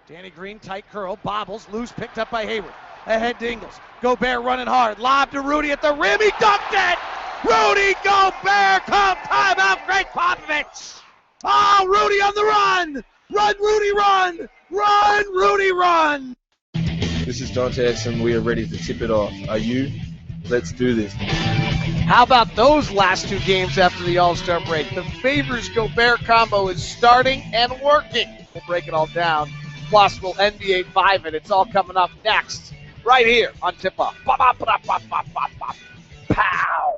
Danny Green, tight curl, bobbles, loose, picked up by Hayward. Ahead to Ingles. Gobert running hard. Lob to Rudy at the rim. He dunked it! Rudy Gobert! Come timeout, Greg Popovich! Oh, Rudy on the run! Run, Rudy, run! Run, Rudy, run! This is Dante Exum. We are ready to tip it off. Are you? Let's do this. How about those last two games after the All-Star break? The Favors-Gobert combo is starting and working. We'll break it all down. Plus, we'll NBA 5 it. It's all coming up next, right here on Tip-Off. Pow!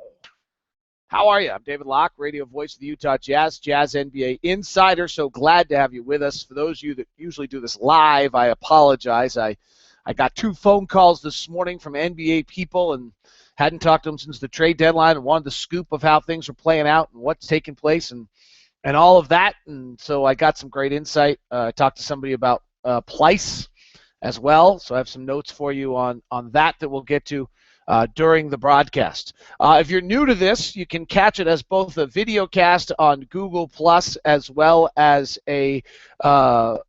How are you? I'm David Locke, radio voice of the Utah Jazz, Jazz NBA insider. So glad to have you with us. For those of you that usually do this live, I apologize. I got 2 phone calls this morning from NBA people and hadn't talked to them since the trade deadline and wanted the scoop of how things are playing out and what's taking place and all of that. And so I got some great insight. I talked to somebody about Pleiss as well. So I have some notes for you on that we'll get to during the broadcast. If you're new to this, you can catch it as both a video cast on Google Plus as well as a podcast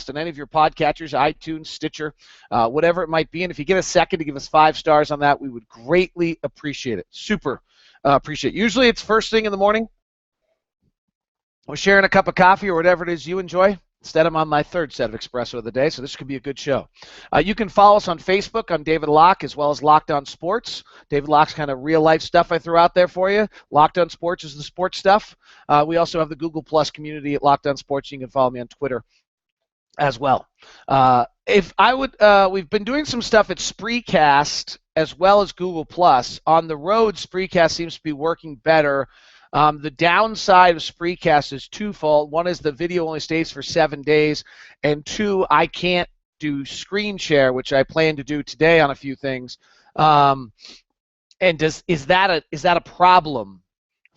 on any of your podcatchers, iTunes, Stitcher, whatever it might be. And if you get a second to give us 5 stars on that, we would greatly appreciate it. Super appreciate it. Usually it's first thing in the morning. We're sharing a cup of coffee or whatever it is you enjoy. Instead, I'm on my 3rd set of espresso of the day, so this could be a good show. You can follow us on Facebook. I'm David Locke, as well as Locked On Sports. David Locke's kind of real-life stuff I threw out there for you. Locked On Sports is the sports stuff. We also have the Google Plus community at Locked On Sports. You can follow me on Twitter as well. We've been doing some stuff at Spreecast as well as Google Plus. On the road, Spreecast seems to be working better. The downside of Spreecast is twofold. One is the video only stays for 7 days, and 2, I can't do screen share, which I plan to do today on a few things. Is that a problem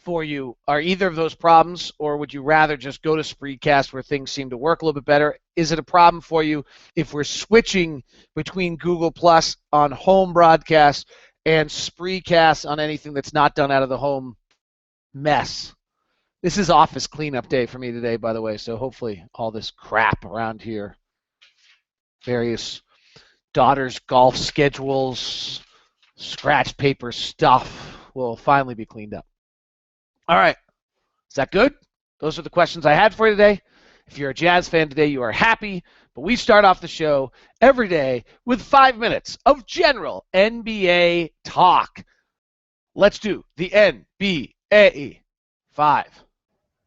for you? Are either of those problems, or would you rather just go to Spreecast where things seem to work a little bit better? Is it a problem for you if we're switching between Google Plus on home broadcast and Spreecast on anything that's not done out of the home mess? This is office cleanup day for me today, by the way, so hopefully all this crap around here, various daughters' golf schedules, scratch paper stuff, will finally be cleaned up. All right. Is that good? Those are the questions I had for you today. If you're a Jazz fan today, you are happy, but we start off the show every day with 5 minutes of general NBA talk. Let's do the NBA 5.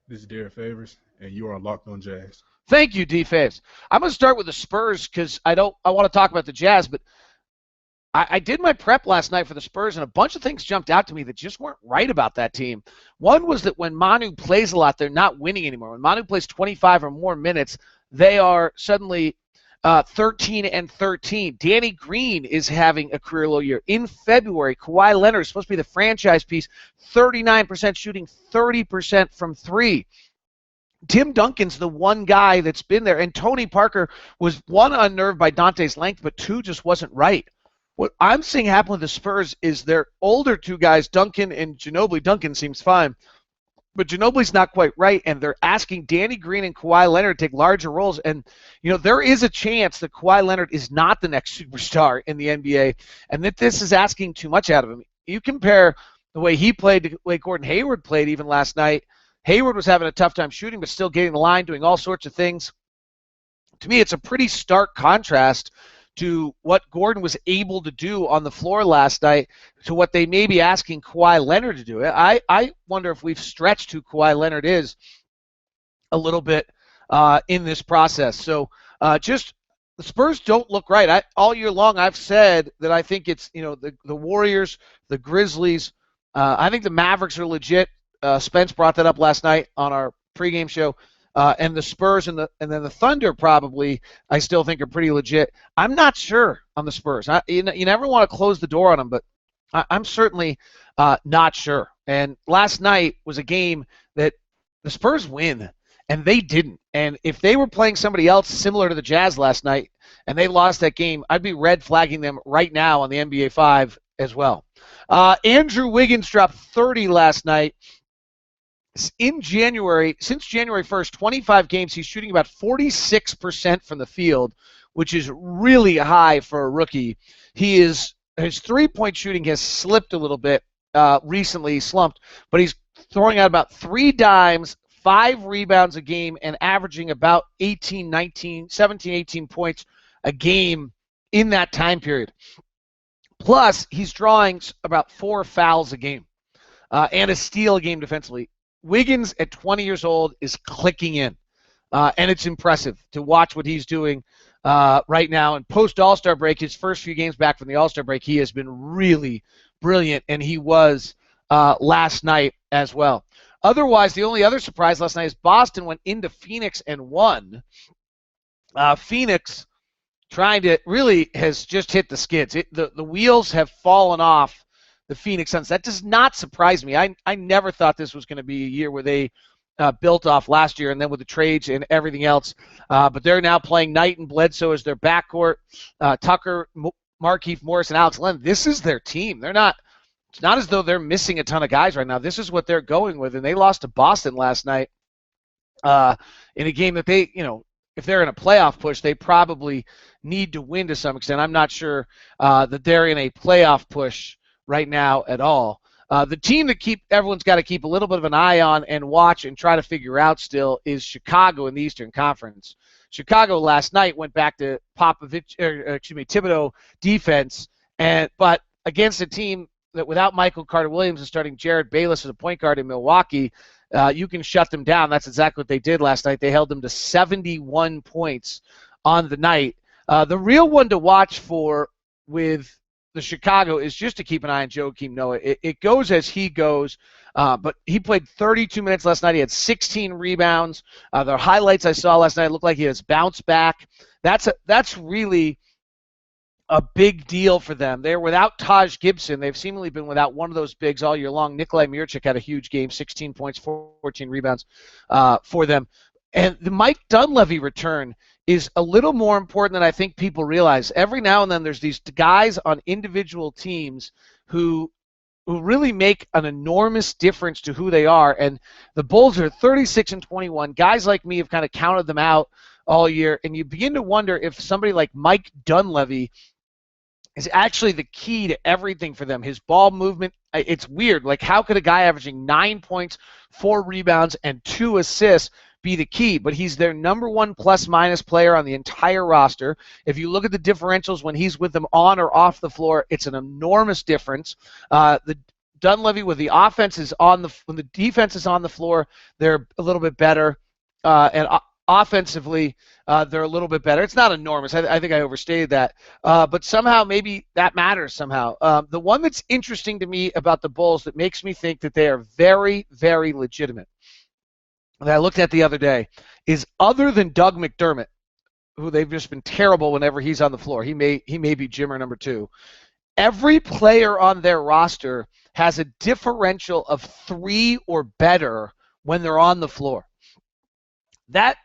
This is Derek Favors, and you are Locked On Jazz. Thank you, D. Faves. I'm going to start with the Spurs because I want to talk about the Jazz, but I did my prep last night for the Spurs, and a bunch of things jumped out to me that just weren't right about that team. One was that when Manu plays a lot, they're not winning anymore. When Manu plays 25 or more minutes, they are suddenly 13-13. Danny Green is having a career low year. In February, Kawhi Leonard is supposed to be the franchise piece, 39% shooting, 30% from 3. Tim Duncan's the one guy that's been there, and Tony Parker was, 1, unnerved by Dante's length, but 2, just wasn't right. What I'm seeing happen with the Spurs is their older 2 guys, Duncan and Ginobili. Duncan seems fine, but Ginobili's not quite right, and they're asking Danny Green and Kawhi Leonard to take larger roles. And, there is a chance that Kawhi Leonard is not the next superstar in the NBA, and that this is asking too much out of him. You compare the way he played to the way Gordon Hayward played even last night. Hayward was having a tough time shooting, but still getting the line, doing all sorts of things. To me, it's a pretty stark contrast to what Gordon was able to do on the floor last night to what they may be asking Kawhi Leonard to do. I wonder if we've stretched who Kawhi Leonard is a little bit in this process. So just the Spurs don't look right. All year long I've said that I think it's, the Warriors, the Grizzlies, I think the Mavericks are legit. Spence brought that up last night on our pregame show. And the Spurs and then the Thunder probably I still think are pretty legit. I'm not sure on the Spurs. You never want to close the door on them, but I'm certainly not sure. And last night was a game that the Spurs win, and they didn't. And if they were playing somebody else similar to the Jazz last night and they lost that game, I'd be red flagging them right now on the NBA 5 as well. Andrew Wiggins dropped 30 last night. in January, since January 1st, 25 games, he's shooting about 46% from the field, which is really high for a rookie. His three-point shooting has slipped a little bit recently, slumped, but he's throwing out about 3 dimes, 5 rebounds a game, and averaging about 17, 18 points a game in that time period. Plus, he's drawing about 4 fouls a game and a steal a game defensively. Wiggins at 20 years old is clicking in, and it's impressive to watch what he's doing right now. And post All-Star break, his first few games back from the All-Star break, he has been really brilliant, and he was last night as well. Otherwise, the only other surprise last night is Boston went into Phoenix and won. Phoenix really has just hit the skids. The wheels have fallen off the Phoenix Suns. That does not surprise me. I never thought this was going to be a year where they built off last year and then with the trades and everything else. But they're now playing Knight and Bledsoe as their backcourt. Tucker, Markieff Morris, and Alex Len. This is their team. It's not as though they're missing a ton of guys right now. This is what they're going with, and they lost to Boston last night in a game that they, if they're in a playoff push, they probably need to win to some extent. I'm not sure that they're in a playoff push right now at all. The team that everyone's got to keep a little bit of an eye on and watch and try to figure out still is Chicago in the Eastern Conference. Chicago last night went back to Thibodeau defense, but against a team that without Michael Carter-Williams and starting Jared Bayless as a point guard in Milwaukee, you can shut them down. That's exactly what they did last night. They held them to 71 points on the night. The real one to watch for with the Chicago is just to keep an eye on Joakim Noah. It goes as he goes, but he played 32 minutes last night. He had 16 rebounds. The highlights I saw last night looked like he has bounced back. That's really a big deal for them. They're without Taj Gibson. They've seemingly been without one of those bigs all year long. Nikolai Mircik had a huge game, 16 points, 14 rebounds for them. And the Mike Dunleavy return is a little more important than I think people realize. Every now and then there's these guys on individual teams who really make an enormous difference to who they are. And the Bulls are 36-21. Guys like me have kind of counted them out all year. And you begin to wonder if somebody like Mike Dunleavy is actually the key to everything for them. His ball movement, it's weird. Like, how could a guy averaging 9 points, 4 rebounds, and 2 assists be the key? But he's their number 1 plus-minus player on the entire roster. If you look at the differentials when he's with them on or off the floor, it's an enormous difference. The Dunleavy, with the offense is when the defense is on the floor, they're a little bit better, and offensively, they're a little bit better. It's not enormous. I think I overstated that. But somehow maybe that matters somehow. The one that's interesting to me about the Bulls that makes me think that they are very, very legitimate, that I looked at the other day, is other than Doug McDermott, who they've just been terrible whenever he's on the floor. He may be Jimmer number 2. Every player on their roster has a differential of 3 or better when they're on the floor. That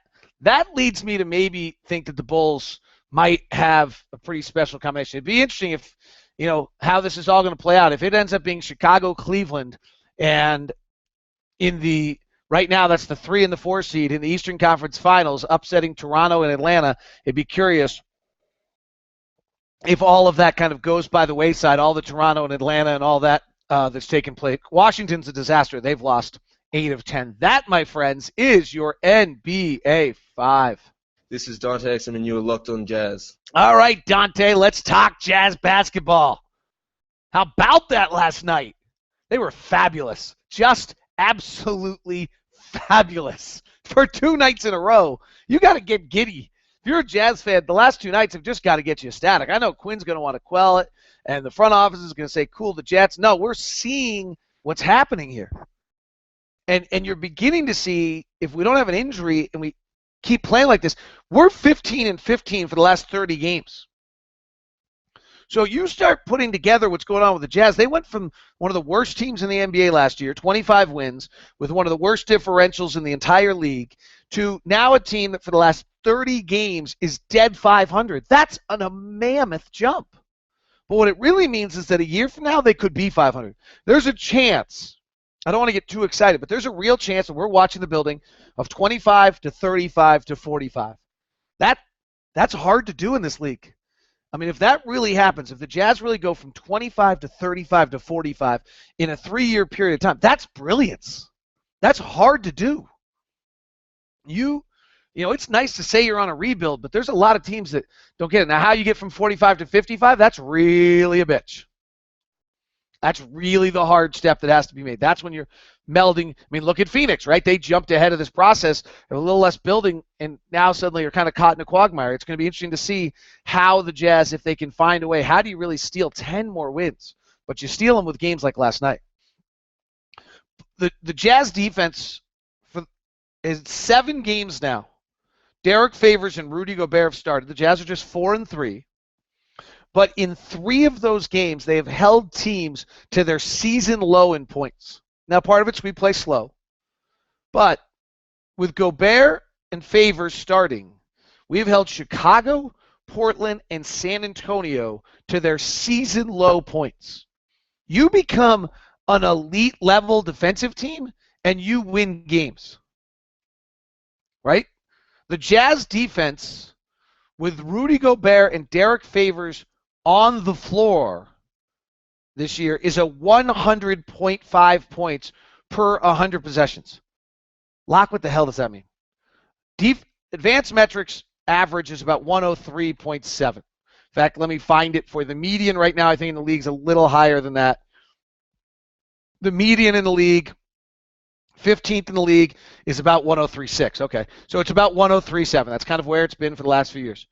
leads me to maybe think that the Bulls might have a pretty special combination. It'd be interesting if, how this is all going to play out. If it ends up being Chicago, Cleveland, and right now that's the 3 and the 4 seed in the Eastern Conference Finals, upsetting Toronto and Atlanta, it'd be curious if all of that kind of goes by the wayside, all the Toronto and Atlanta and all that that's taken place. Washington's a disaster. They've lost 8 of 10. That, my friends, is your NBA 5. This is Dante Exum, and you are locked on Jazz. All right, Dante, let's talk Jazz basketball. How about that last night? They were fabulous. Just absolutely fabulous. For 2 nights in a row, you got to get giddy. If you're a Jazz fan, the last 2 nights have just got to get you ecstatic. I know Quinn's going to want to quell it, and the front office is going to say, cool the Jets. No, we're seeing what's happening here. And you're beginning to see, if we don't have an injury and we keep playing like this, we're 15-15 for the last 30 games. So you start putting together what's going on with the Jazz. They went from one of the worst teams in the NBA last year, 25 wins, with one of the worst differentials in the entire league, to now a team that for the last 30 games is dead 500. That's a mammoth jump. But what it really means is that a year from now, they could be 500. There's a chance I don't want to get too excited, but there's a real chance that we're watching the building of 25 to 35 to 45. That's hard to do in this league. I mean, if that really happens, if the Jazz really go from 25 to 35 to 45 in a 3-year period of time, that's brilliance. That's hard to do. You know, it's nice to say you're on a rebuild, but there's a lot of teams that don't get it. Now, how you get from 45 to 55, that's really a bitch. That's really the hard step that has to be made. That's when you're melding. I mean, look at Phoenix, right? They jumped ahead of this process, a little less building, and now suddenly you're kind of caught in a quagmire. It's going to be interesting to see how the Jazz, if they can find a way, how do you really steal 10 more wins? But you steal them with games like last night. The Jazz defense is 7 games now. Derek Favors and Rudy Gobert have started. The Jazz are just 4-3. But in 3 of those games, they have held teams to their season low in points. Now, part of it's we play slow. But with Gobert and Favors starting, we've held Chicago, Portland, and San Antonio to their season low points. You become an elite level defensive team, and you win games. Right? The Jazz defense with Rudy Gobert and Derek Favors on the floor this year is a 100.5 points per 100 possessions. Locke, what the hell does that mean? Advanced metrics average is about 103.7. In fact, let me find it for the median right now. I think in the league's a little higher than that. The median in the league, 15th in the league, is about 103.6. Okay, so it's about 103.7. That's kind of where it's been for the last few years.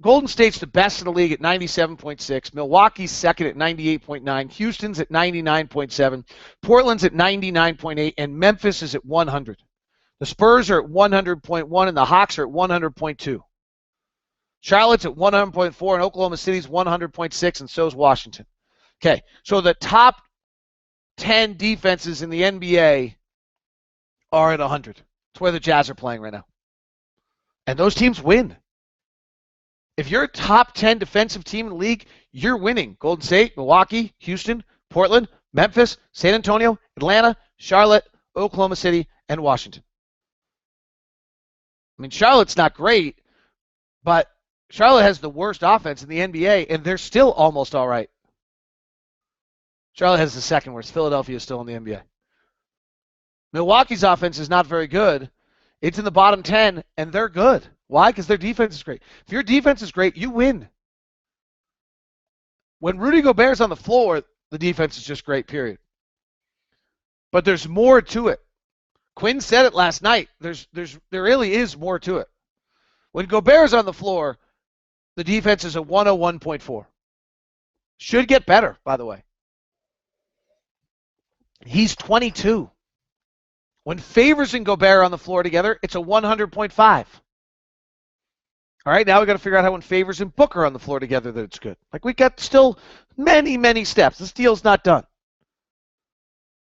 Golden State's the best in the league at 97.6. Milwaukee's second at 98.9. Houston's at 99.7. Portland's at 99.8. And Memphis is at 100. The Spurs are at 100.1, and the Hawks are at 100.2. Charlotte's at 100.4, and Oklahoma City's 100.6, and so is Washington. Okay, so the top 10 defenses in the NBA are at 100. It's where the Jazz are playing right now. And those teams win. If you're a top 10 defensive team in the league, you're winning. Golden State, Milwaukee, Houston, Portland, Memphis, San Antonio, Atlanta, Charlotte, Oklahoma City, and Washington. I mean, Charlotte's not great, but Charlotte has the worst offense in the NBA, and they're still almost all right. Charlotte has the second worst. Philadelphia is still in the NBA. Milwaukee's offense is not very good. It's in the bottom 10, and they're good. Why? Because their defense is great. If your defense is great, you win. When Rudy Gobert's on the floor, the defense is just great, period. But there's more to it. Quinn said it last night. There really is more to it. When Gobert's on the floor, the defense is a 101.4. Should get better, by the way. He's 22. When Favors and Gobert are on the floor together, it's a 100.5. All right, now we got to figure out how when Favors and Booker are on the floor together that it's good. Like, we got still many, many steps. This deal's not done.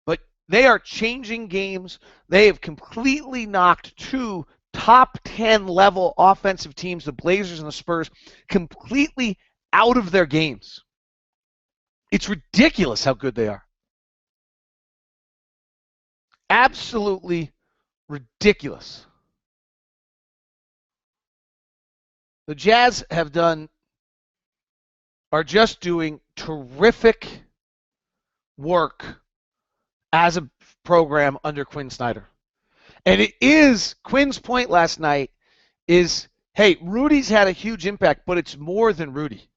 But they are changing games. They have completely knocked 2 top 10 level offensive teams, the Blazers and the Spurs, completely out of their games. It's ridiculous how good they are. Absolutely ridiculous. The Jazz are just doing terrific work as a program under Quinn Snyder. And it is, Quinn's point last night is, hey, Rudy's had a huge impact, but it's more than Rudy.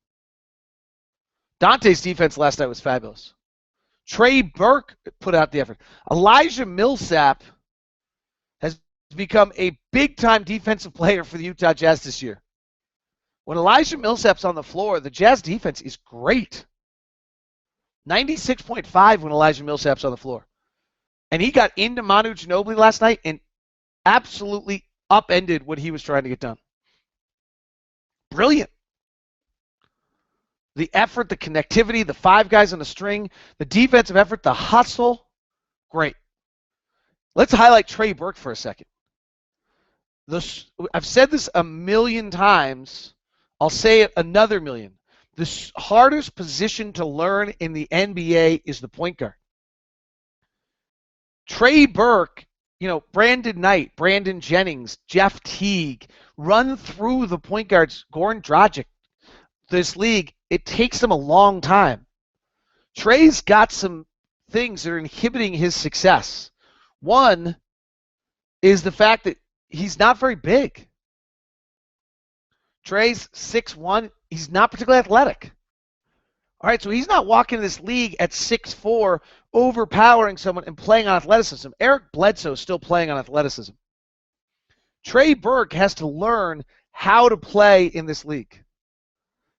Dante's defense last night was fabulous. Trey Burke put out the effort. Elijah Millsap has become a big-time defensive player for the Utah Jazz this year. When Elijah Millsap's on the floor, the Jazz defense is great. 96.5 when Elijah Millsap's on the floor. And he got into Manu Ginobili last night and absolutely upended what he was trying to get done. Brilliant. The effort, the connectivity, the 5 guys on the string, the defensive effort, the hustle, great. Let's highlight Trey Burke for a second. I've said this a million times. I'll say it another million. The hardest position to learn in the NBA is the point guard. Trey Burke, Brandon Knight, Brandon Jennings, Jeff Teague, run through the point guards, Goran Dragic, this league. It takes them a long time. Trey's got some things that are inhibiting his success. One is the fact that he's not very big. Trey's 6'1". He's not particularly athletic. All right, so he's not walking this league at 6'4", overpowering someone and playing on athleticism. Eric Bledsoe is still playing on athleticism. Trey Burke has to learn how to play in this league.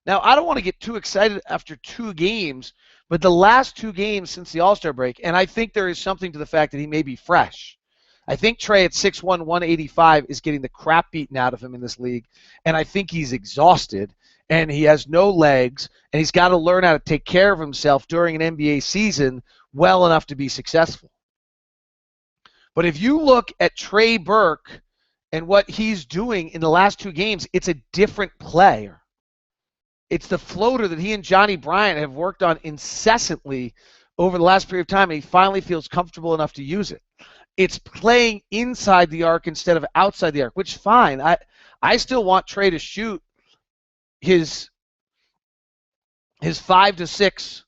Now, I don't want to get too excited after 2 games, but the last 2 games since the All-Star break, and I think there is something to the fact that he may be fresh. I think Trey at 6'1", 185 is getting the crap beaten out of him in this league, and I think he's exhausted, and he has no legs, and he's got to learn how to take care of himself during an NBA season well enough to be successful. But if you look at Trey Burke and what he's doing in the last 2 games, it's a different player. It's the floater that he and Johnny Bryant have worked on incessantly over the last period of time, and he finally feels comfortable enough to use it. It's playing inside the arc instead of outside the arc, which is fine. I still want Trey to shoot his 5 to 6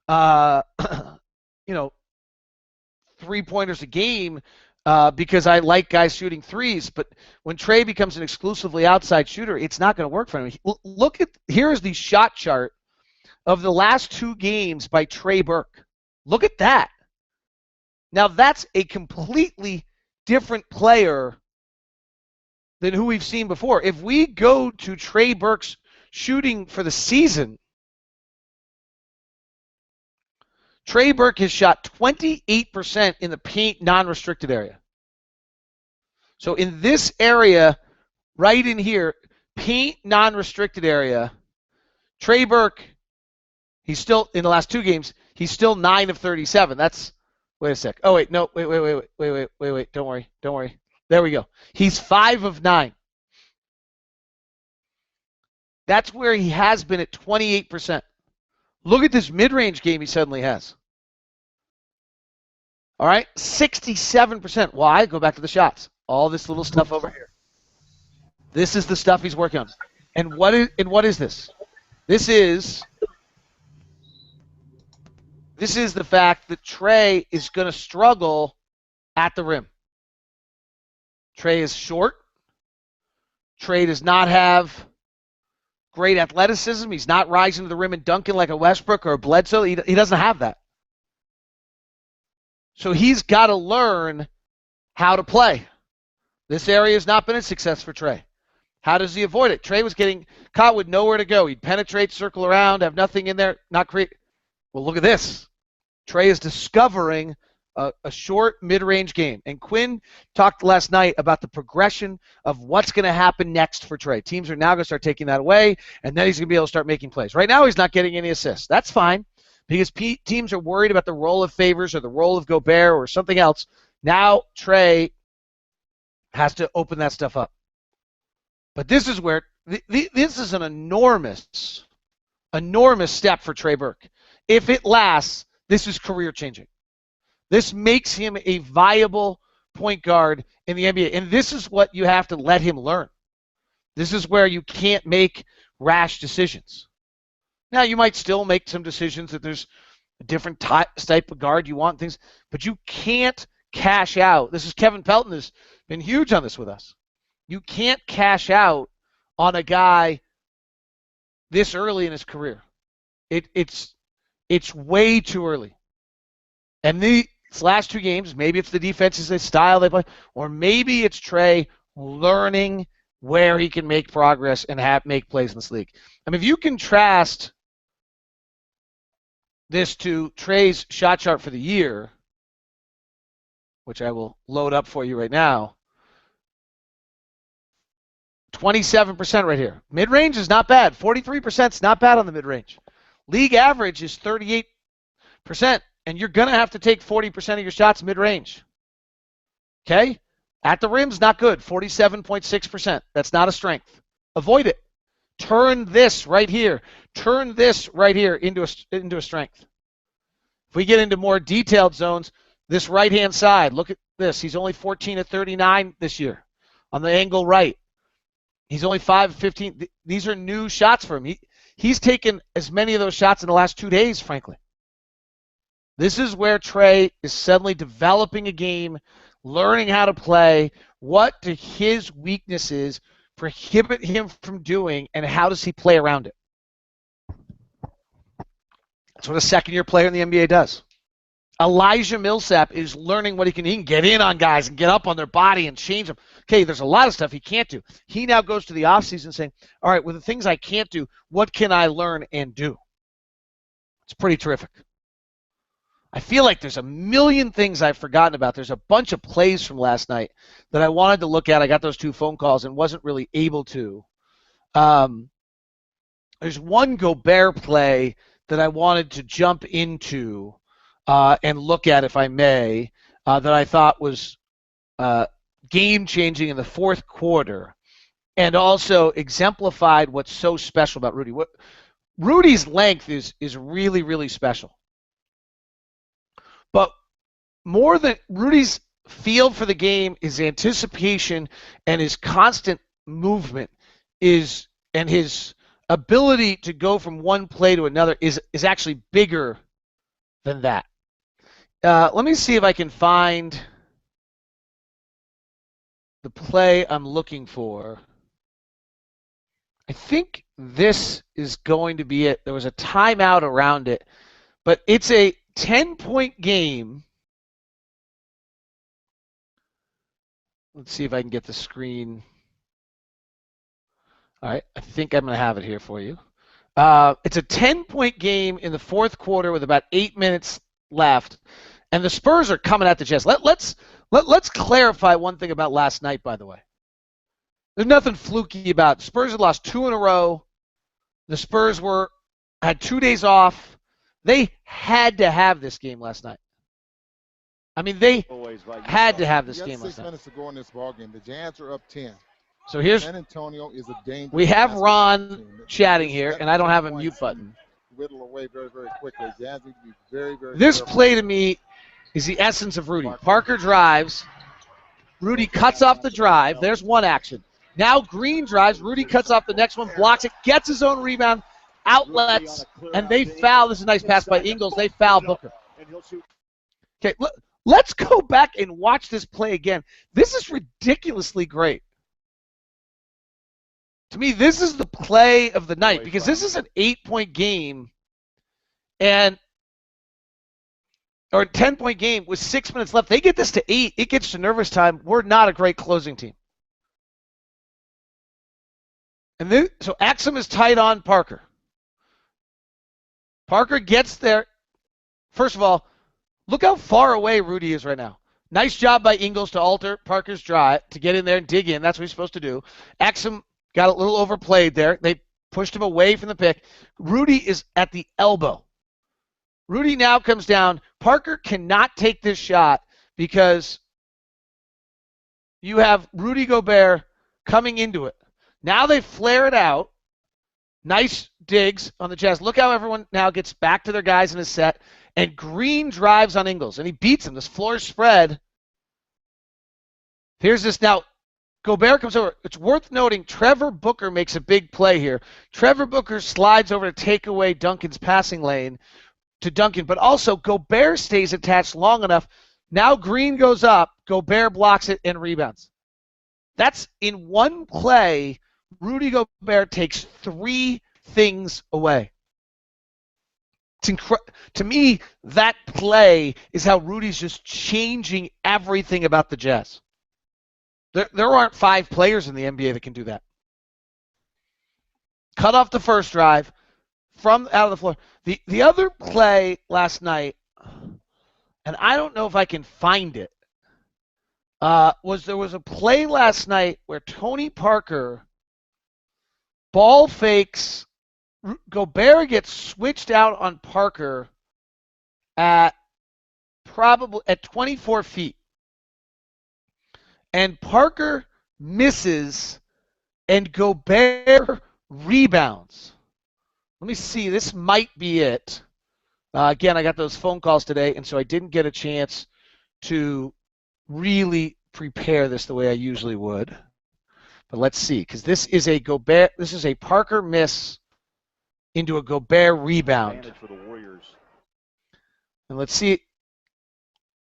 3-pointers a game because I like guys shooting threes. But when Trey becomes an exclusively outside shooter, it's not going to work for him. Here's the shot chart of the last 2 games by Trey Burke. Look at that. Now, that's a completely different player than who we've seen before. If we go to Trey Burke's shooting for the season, Trey Burke has shot 28% in the paint non-restricted area. So in this area, right in here, paint non-restricted area, Trey Burke, he's still, in the last 2 games, he's still 9 of 37. That's, wait a sec. Oh, wait, no, wait. Don't worry. There we go. He's 5 of 9. That's where he has been at 28%. Look at this mid-range game he suddenly has. All right, 67%. Why? Go back to the shots. All this little stuff over here. This is the stuff he's working on. And what is this? This is the fact that Trey is going to struggle at the rim. Trey is short. Trey does not have great athleticism. He's not rising to the rim and dunking like a Westbrook or a Bledsoe. He doesn't have that. So he's got to learn how to play. This area has not been a success for Trey. How does he avoid it? Trey was getting caught with nowhere to go. He'd penetrate, circle around, have nothing in there, not create. Well, look at this. Trey is discovering a short mid-range game. And Quinn talked last night about the progression of what's going to happen next for Trey. Teams are now going to start taking that away, and then he's going to be able to start making plays. Right now he's not getting any assists. That's fine because teams are worried about the role of Favors or the role of Gobert or something else. Now Trey has to open that stuff up. But this is where this is an enormous step for Trey Burke. If it lasts, this is career-changing. This makes him a viable point guard in the NBA. And this is what you have to let him learn. This is where you can't make rash decisions. Now, you might still make some decisions that there's a different type of guard you want, things, but you can't cash out. This is Kevin Pelton has been huge on this with us. You can't cash out on a guy this early in his career. It's way too early. And these last 2 games, maybe it's the defenses, the style they play, or maybe it's Trey learning where he can make progress and make plays in this league. I mean, if you contrast this to Trey's shot chart for the year, which I will load up for you right now, 27% right here. Mid-range is not bad. 43% is not bad on the mid-range. League average is 38%, and you're going to have to take 40% of your shots mid-range. Okay? At the rim's not good. 47.6%. That's not a strength. Avoid it. Turn this right here. turn this right here into a strength. If we get into more detailed zones, this right-hand side, look at this. He's only 14 of 39 this year on the angle right. He's only 5 of 15. These are new shots for him. He's taken as many of those shots in the last 2 days, frankly. This is where Trey is suddenly developing a game, learning how to play, what do his weaknesses prohibit him from doing, and how does he play around it. That's what a second-year player in the NBA does. Elijah Millsap is learning what he can get in on guys and get up on their body and change them. Okay, there's a lot of stuff he can't do. He now goes to the offseason saying, all right, with the things I can't do, what can I learn and do? It's pretty terrific. I feel like there's a million things I've forgotten about. There's a bunch of plays from last night that I wanted to look at. I got those 2 phone calls and wasn't really able to. There's one Gobert play that I wanted to jump into and look at, if I may, that I thought was game-changing in the fourth quarter and also exemplified what's so special about Rudy. Rudy's length is really, really special. But more than Rudy's feel for the game, his anticipation and his constant movement and his ability to go from one play to another is actually bigger than that. Let me see if I can find the play I'm looking for. I think this is going to be it. There was a timeout around it, but it's a 10-point game. Let's see if I can get the screen. All right, I think I'm going to have it here for you. It's a 10-point game in the fourth quarter with about 8 minutes left, and the Spurs are coming at the Jazz. Let's clarify one thing about last night, by the way. There's nothing fluky about it. Spurs had lost 2 in a row. The Spurs had 2 days off. They had to have this game last night. I mean, they had to have this game last night. 6 minutes to go in this ball game. The Jazz are up 10. So here's San Antonio is a dangerous. We have Ron chatting here, and I don't have a mute button. Whittle away very, very quickly. Jazz need to be very, very. This play to me is the essence of Rudy. Parker drives. Rudy cuts off the drive. There's one action. Now Green drives. Rudy cuts off the next one, blocks it, gets his own rebound, outlets, and they foul. This is a nice pass by Ingles. They foul Booker. Okay, let's go back and watch this play again. This is ridiculously great. To me, this is the play of the night because this is an 8-point game or a 10-point game with 6 minutes left. They get this to 8. It gets to nervous time. We're not a great closing team. And then, so Exum is tight on Parker. Parker gets there. First of all, look how far away Rudy is right now. Nice job by Ingles to alter Parker's drive to get in there and dig in. That's what he's supposed to do. Exum got a little overplayed there. They pushed him away from the pick. Rudy is at the elbow. Rudy now comes down. Parker cannot take this shot because you have Rudy Gobert coming into it. Now they flare it out. Nice digs on the Jazz. Look how everyone now gets back to their guys in his set. And Green drives on Ingles, and he beats him. This floor spread. Here's this now. Gobert comes over. It's worth noting Trevor Booker makes a big play here. Trevor Booker slides over to take away Duncan's passing lane to Duncan, but also Gobert stays attached long enough. Now Green goes up. Gobert blocks it and rebounds. That's in one play. Rudy Gobert takes 3 things away. It's to me, that play is how Rudy's just changing everything about the Jazz. There aren't 5 players in the NBA that can do that. Cut off the first drive from out of the floor. The other play last night, and I don't know if I can find it, there was a play last night where Tony Parker ball fakes. Gobert gets switched out on Parker at 24 feet. And Parker misses, and Gobert rebounds. Let me see. This might be it. Again, I got those phone calls today, and so I didn't get a chance to really prepare this the way I usually would. But let's see, because this is a Gobert. This is a Parker miss into a Gobert rebound. For the Warriors. And let's see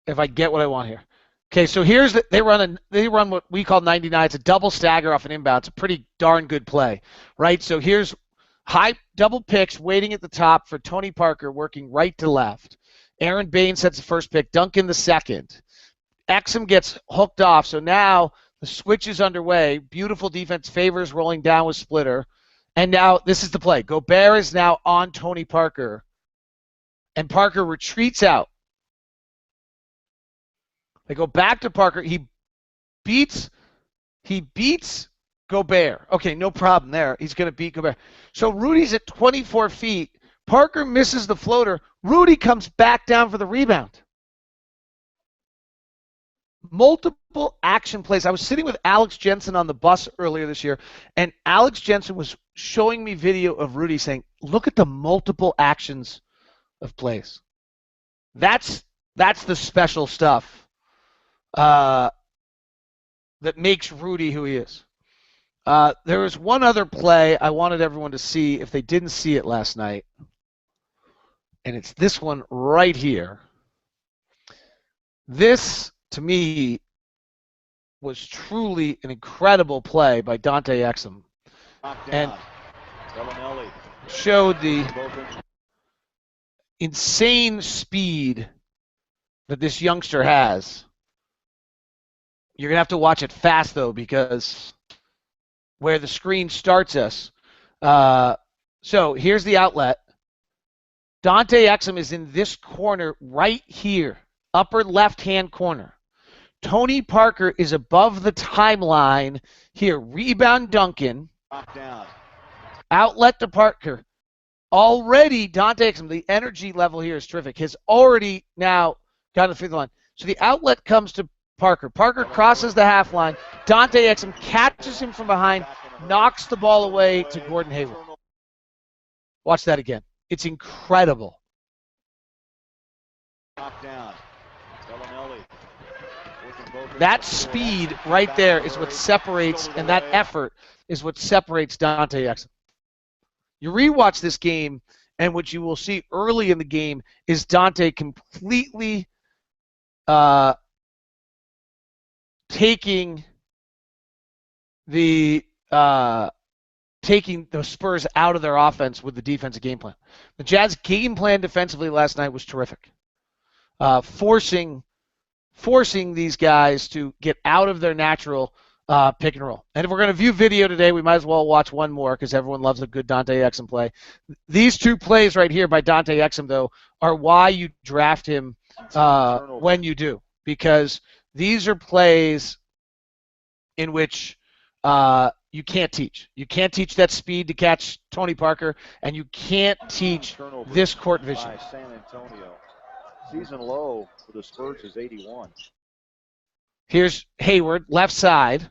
if I get what I want here. Okay, so here's they run what we call 99. It's a double stagger off an inbound. It's a pretty darn good play, right? So here's high double picks waiting at the top for Tony Parker, working right to left. Aaron Bain sets the first pick. Duncan the second. Exum gets hooked off. So now the switch is underway. Beautiful defense. Favors rolling down with Splitter. And now this is the play. Gobert is now on Tony Parker. And Parker retreats out. They go back to Parker. He beats Gobert. Okay, no problem there. He's going to beat Gobert. So Rudy's at 24 feet. Parker misses the floater. Rudy comes back down for the rebound. Multiple action plays. I was sitting with Alex Jensen on the bus earlier this year, and Alex Jensen was showing me video of Rudy saying, look at the multiple actions of plays. That's the special stuff that makes Rudy who he is. There was one other play I wanted everyone to see if they didn't see it last night, and it's this one right here. This, to me, was truly an incredible play by Dante Exum, and showed the insane speed that this youngster has. You're going to have to watch it fast, though, because where the screen starts us. So here's the outlet. Dante Exum is in this corner right here, upper left-hand corner. Tony Parker is above the timeline here. Rebound Duncan. Outlet to Parker. Already, Dante Exum, the energy level here is terrific, has already now got to the free throw line. So the outlet comes to Parker. Parker crosses the half line. Dante Exum catches him from behind, knocks the ball away to Gordon Hayward. Watch that again. It's incredible. That speed right there is what separates, and that effort is what separates Dante Exum. You rewatch this game, and what you will see early in the game is Dante completely taking the Spurs out of their offense with the defensive game plan. The Jazz game plan defensively last night was terrific, forcing these guys to get out of their natural pick and roll. And if we're going to view video today, we might as well watch one more because everyone loves a good Dante Exum play. These two plays right here by Dante Exum, though, are why you draft him when you do, because these are plays in which you can't teach. You can't teach that speed to catch Tony Parker, and you can't teach this court vision. San Antonio. Season low for the Spurs is 81. Here's Hayward, left side.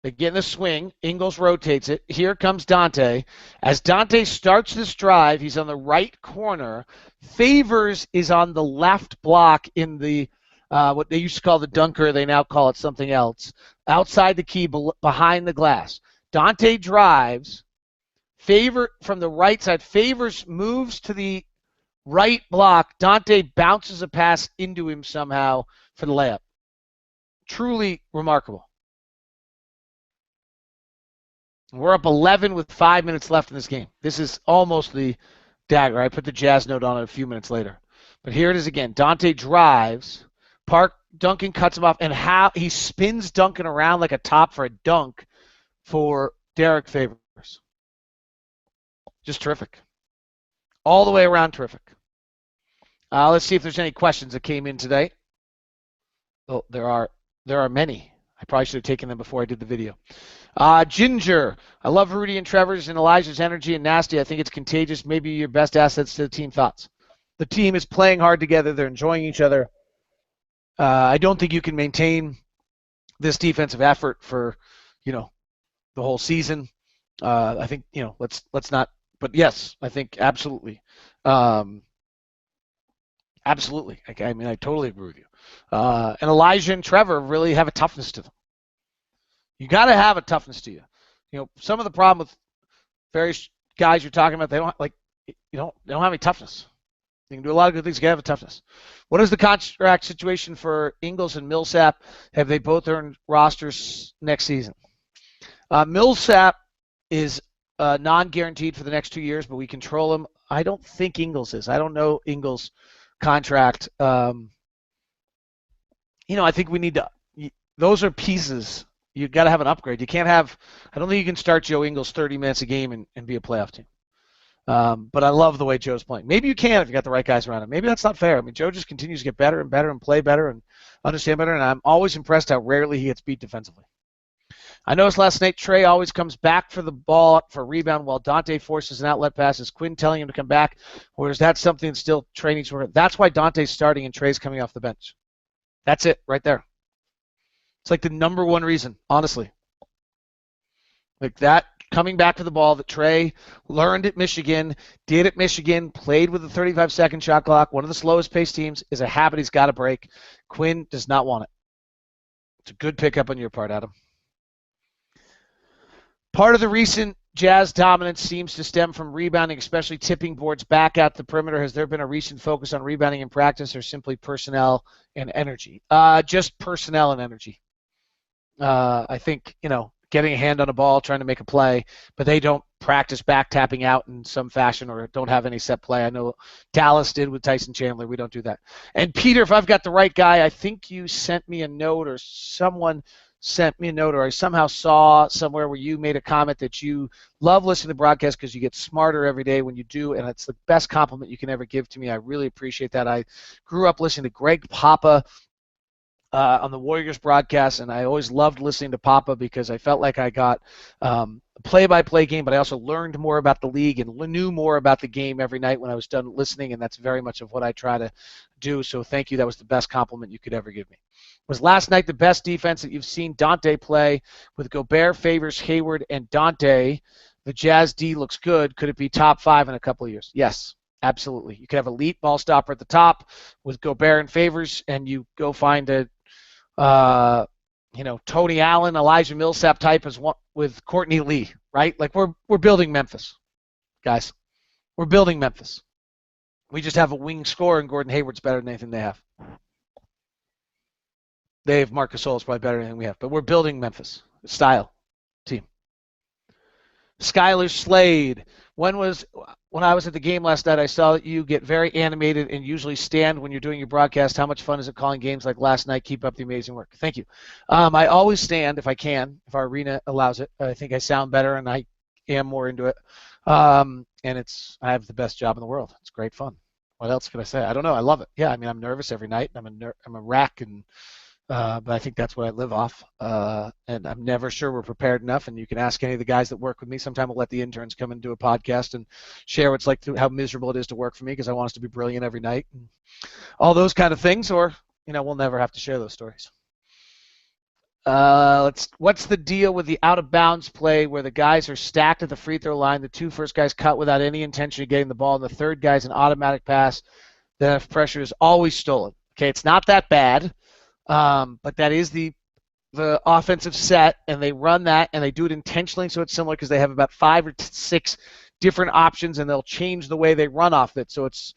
They get in the swing. Ingles rotates it. Here comes Dante. As Dante starts this drive, he's on the right corner. Favors is on the left block in the what they used to call the dunker. They now call it something else. Outside the key, behind the glass. Dante drives. Favor from the right side. Favors moves to the right block. Dante bounces a pass into him somehow for the layup. Truly remarkable. We're up 11 with 5 minutes left in this game. This is almost the dagger. I put the Jazz note on it a few minutes later. But here it is again. Dante drives. Duncan cuts him off, and how he spins Duncan around like a top for a dunk for Derek Favors. Just terrific. All the way around terrific. Let's see if there's any questions that came in today. Oh, there are many. I probably should have taken them before I did the video. Ginger, I love Rudy and Trevor's and Elijah's energy and nasty. I think it's contagious. Maybe your best assets to the team. Thoughts? The team is playing hard together. They're enjoying each other. I don't think you can maintain this defensive effort for, the whole season. I think, let's not But yes, I think absolutely. Absolutely. I mean, I totally agree with you. And Elijah and Trevor really have a toughness to them. You got to have a toughness to you. You know, some of the problem with various guys you're talking about, they don't have any toughness. You can do a lot of good things. You got to have a toughness. What is the contract situation for Ingles and Millsap? Have they both earned rosters next season? Millsap is non-guaranteed for the next 2 years, but we control him. I don't think Ingles is. I don't know Ingles' contract. I think we need to. Those are pieces. You got to have an upgrade. You can't have. I don't think you can start Joe Ingles 30 minutes a game and be a playoff team. But I love the way Joe's playing. Maybe you can if you got the right guys around him. Maybe that's not fair. I mean, Joe just continues to get better and better and play better and understand better. And I'm always impressed how rarely he gets beat defensively. I noticed last night Trey always comes back for the ball for a rebound while Dante forces an outlet pass. Is Quinn telling him to come back, or is that something still Trey needs to work? That's why Dante's starting and Trey's coming off the bench. That's it right there. It's like the number one reason, honestly. Like that coming back for the ball that Trey learned at Michigan, did at Michigan, played with a 35-second shot clock, one of the slowest paced teams, is a habit he's got to break. Quinn does not want it. It's a good pickup on your part, Adam. Part of the recent Jazz dominance seems to stem from rebounding, especially tipping boards back out the perimeter. Has there been a recent focus on rebounding in practice or simply personnel and energy? Just personnel and energy. I think, getting a hand on a ball, trying to make a play, but they don't practice back tapping out in some fashion or don't have any set play. I know Dallas did with Tyson Chandler. We don't do that. And Peter, if I've got the right guy, I think you sent me a note or someone sent me a note or I somehow saw somewhere where you made a comment that you love listening to the broadcast because you get smarter every day when you do, and it's the best compliment you can ever give to me. I really appreciate that. I grew up listening to Greg Papa on the Warriors broadcast, and I always loved listening to Papa because I felt like I got a play-by-play game, but I also learned more about the league and knew more about the game every night when I was done listening, and that's very much of what I try to do. So thank you. That was the best compliment you could ever give me. Was last night the best defense that you've seen Dante play with Gobert, Favors, Hayward, and Dante? The Jazz D looks good. Could it be top 5 in a couple of years? Yes, absolutely. You could have elite ball stopper at the top with Gobert and Favors, and you go find a Tony Allen, Elijah Millsap type as one with Courtney Lee, right? Like we're building Memphis, guys. We're building Memphis. We just have a wing scorer, and Gordon Hayward's better than anything they have. They have Marc Gasol's probably better than anything we have, but we're building Memphis style team. Skylar Slade. When I was at the game last night, I saw that you get very animated and usually stand when you're doing your broadcast. How much fun is it calling games like last night? Keep up the amazing work. Thank you. I always stand if I can, if our arena allows it. I think I sound better and I am more into it. And I have the best job in the world. It's great fun. What else could I say? I don't know. I love it. Yeah, I mean, I'm nervous every night. I'm a wreck, but I think that's what I live off. And I'm never sure we're prepared enough. And you can ask any of the guys that work with me. Sometimes I'll let the interns come and do a podcast and share what it's like, how miserable it is to work for me because I want us to be brilliant every night and all those kind of things. Or, we'll never have to share those stories. What's the deal with the out-of-bounds play where the guys are stacked at the free throw line, the 2 first guys cut without any intention of getting the ball, and the third guy's an automatic pass that if pressure is always stolen? Okay, it's not that bad. But that is the offensive set, and they run that, and they do it intentionally, so it's similar because they have about 5 or 6 different options, and they'll change the way they run off it. So it's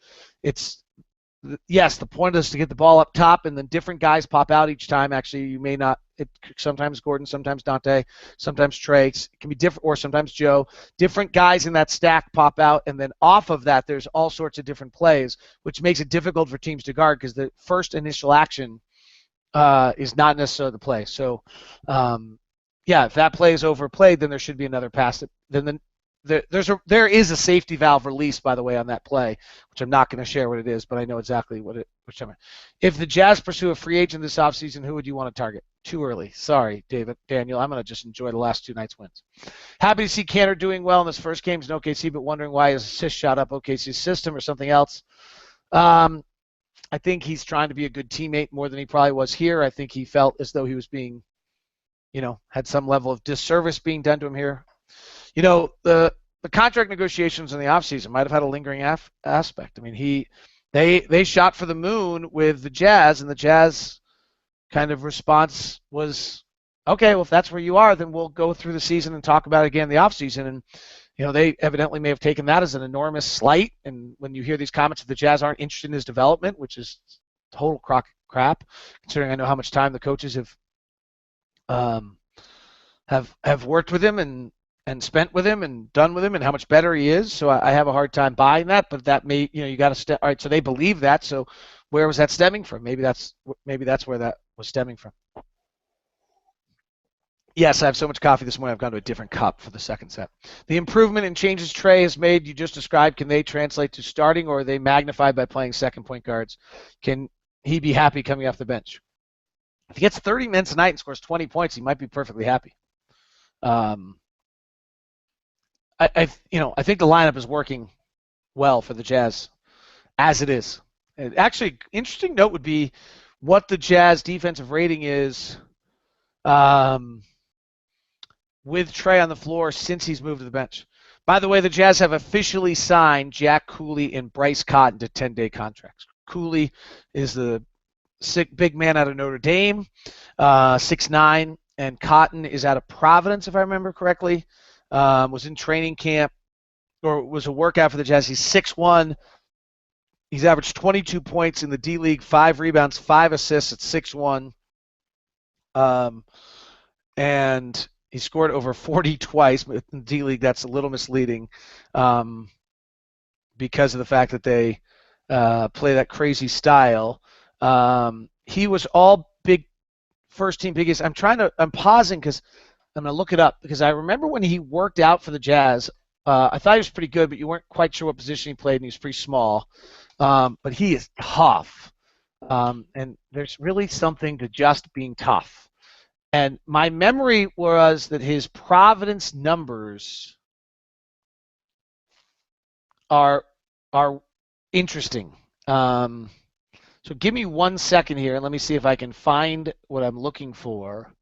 yes, the point is to get the ball up top, and then different guys pop out each time. Actually, you may not. Sometimes Gordon, sometimes Dante, sometimes Trey. It can be different, or sometimes Joe. Different guys in that stack pop out, and then off of that, there's all sorts of different plays, which makes it difficult for teams to guard because the first initial action is not necessarily the play. So, if that play is overplayed, then there should be another pass. There is a safety valve release, by the way, on that play, which I'm not going to share what it is, but I know exactly which time. If the Jazz pursue a free agent this offseason, who would you want to target? Too early. Sorry, Daniel. I'm going to just enjoy the last 2 nights' wins. Happy to see Cantor doing well in his first games in OKC, but wondering why his assist shot up OKC's system or something else. I think he's trying to be a good teammate more than he probably was here. I think he felt as though he was being, had some level of disservice being done to him here. The the contract negotiations in the offseason might have had a lingering aspect. I mean, they shot for the moon with the Jazz, and the Jazz kind of response was, okay, well, if that's where you are, then we'll go through the season and talk about it again in the offseason. And, they evidently may have taken that as an enormous slight. And when you hear these comments that the Jazz aren't interested in his development, which is total crap, considering I know how much time the coaches have worked with him and spent with him and done with him and how much better he is. So I have a hard time buying that, but that may, you got to all right, so they believe that. So where was that stemming from? Maybe that's where that was stemming from. Yes, I have so much coffee this morning, I've gone to a different cup for the second set. The improvement and changes Trey has made, you just described, can they translate to starting, or are they magnified by playing second point guards? Can he be happy coming off the bench? If he gets 30 minutes a night and scores 20 points, he might be perfectly happy. I think the lineup is working well for the Jazz as it is. And actually, interesting note would be what the Jazz defensive rating is with Trey on the floor since he's moved to the bench. By the way, the Jazz have officially signed Jack Cooley and Bryce Cotton to 10-day contracts. Cooley is the big man out of Notre Dame, 6'9", and Cotton is out of Providence, if I remember correctly. Was in training camp, or was a workout for the Jazz. He's 6'1". He's averaged 22 points in the D League, 5 rebounds, 5 assists at 6'1". And he scored over 40 twice. But in D League, that's a little misleading because of the fact that they play that crazy style. He was all big, first team biggest. I'm pausing because I'm going to look it up, because I remember when he worked out for the Jazz, I thought he was pretty good, but you weren't quite sure what position he played, and he was pretty small. But he is tough. And there's really something to just being tough. And my memory was that his Providence numbers are interesting. So give me 1 second here, and let me see if I can find what I'm looking for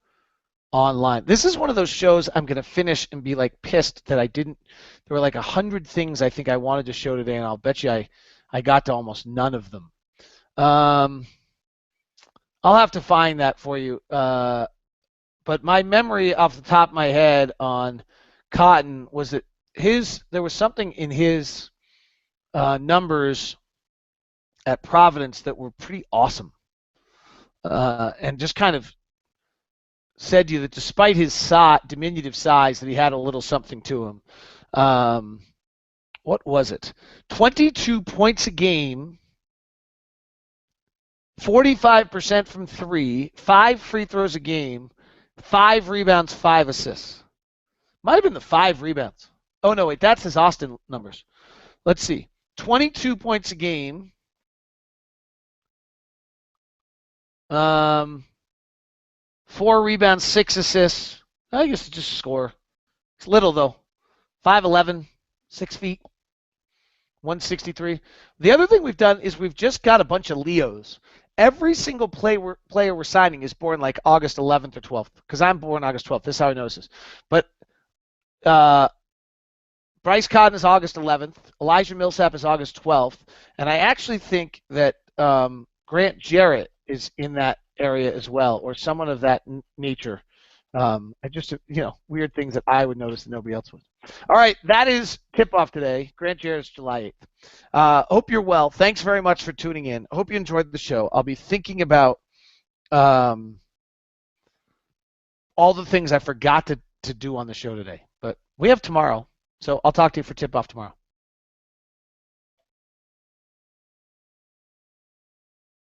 online. This is one of those shows I'm going to finish and be like pissed that I didn't. There were like 100 things I think I wanted to show today, and I'll bet you I got to almost none of them. I'll have to find that for you. But my memory off the top of my head on Cotton was that there was something in his numbers at Providence that were pretty awesome, and just kind of said to you that despite his diminutive size, that he had a little something to him. What was it? 22 points a game, 45% from 3, 5 free throws a game, 5 rebounds, 5 assists. Might have been the 5 rebounds. Oh, no, wait, that's his Austin numbers. Let's see. 22 points a game. 4 rebounds, 6 assists. I guess it's just a score. It's little, though. 5'11", 6 feet, 163. The other thing we've done is we've just got a bunch of Leos. Every single player we're signing is born like August 11th or 12th, because I'm born August 12th. This is how I notice this. But Bryce Cotton is August 11th. Elijah Millsap is August 12th. And I actually think that Grant Jarrett is in that area as well, or someone of that nature. I just, weird things that I would notice that nobody else would. All right, that is tip-off today. Grant Jarrett's July 8th. Hope you're well. Thanks very much for tuning in. Hope you enjoyed the show. I'll be thinking about all the things I forgot to do on the show today. But we have tomorrow, so I'll talk to you for tip-off tomorrow.